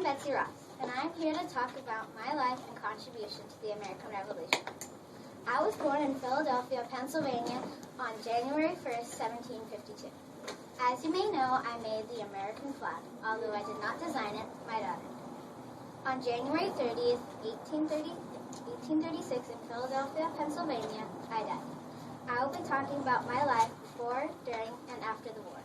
Betsy and I'm here to talk about my life and contribution to the American Revolution. I was born in Philadelphia, Pennsylvania on January 1st, 1752. As you may know, I made the American flag, although I did not design it, my daughter did. On January 30th, 1836 in Philadelphia, Pennsylvania, I died. I will be talking about my life before, during, and after the war.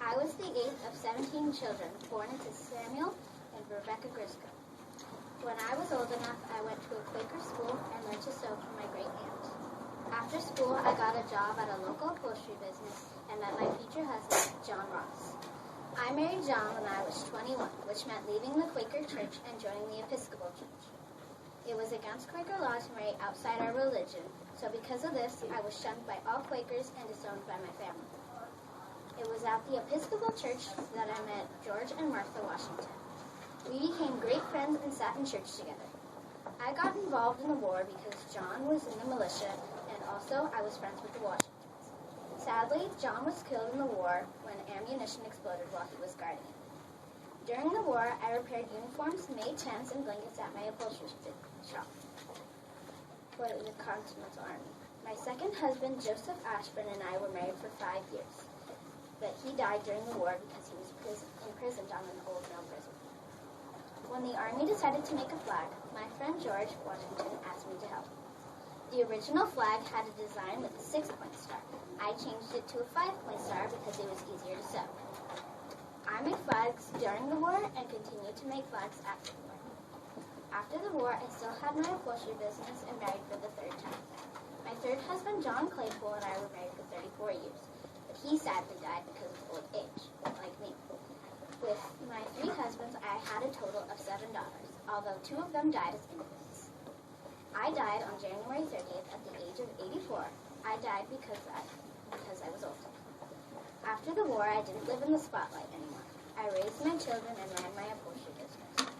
I was the 8th of 17 children born into Samuel and Rebecca Grisco. When I was old enough, I went to a Quaker school and learned to sew from my great aunt. After school, I got a job at a local upholstery business and met my future husband, John Ross. I married John when I was 21, which meant leaving the Quaker church and joining the Episcopal church. It was against Quaker law to marry outside our religion, so because of this, I was shunned by all Quakers and disowned by my family. It was at the Episcopal church that I met George and Martha Washington. We became great friends and sat in church together. I got involved in the war because John was in the militia, and also I was friends with the Washingtons. Sadly, John was killed in the war when ammunition exploded while he was guarding it. During the war, I repaired uniforms, made tents, and blankets at my upholstery shop for the Continental Army. My second husband, Joseph Ashburn, and I were married for 5 years, but he died during the war because he was imprisoned on an old mill prison. When the Army decided to make a flag, my friend George Washington asked me to help. The original flag had a design with a 6-point star. I changed it to a 5-point star because it was easier to sew. I made flags during the war and continued to make flags after the war. After the war, I still had my upholstery business and married for the 3rd time. My third husband, John Claypool, and I were married for 34 years, but he sadly died because of old age, like me. With my 3 husbands, I had a total of 7 daughters, although 2 of them died as infants. I died on January 30th at the age of 84. I died because I was old. After the war, I didn't live in the spotlight anymore. I raised my children and ran my upholstery business.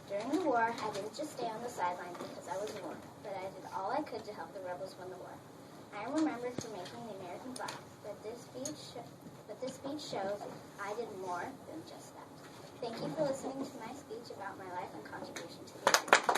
During the war, I didn't just stay on the sidelines because I was warned, but I did all I could to help the rebels win the war. I am remembered for making the American flag, but this speech shows I did more than just that. Thank you for listening to my speech about my life and contribution to the American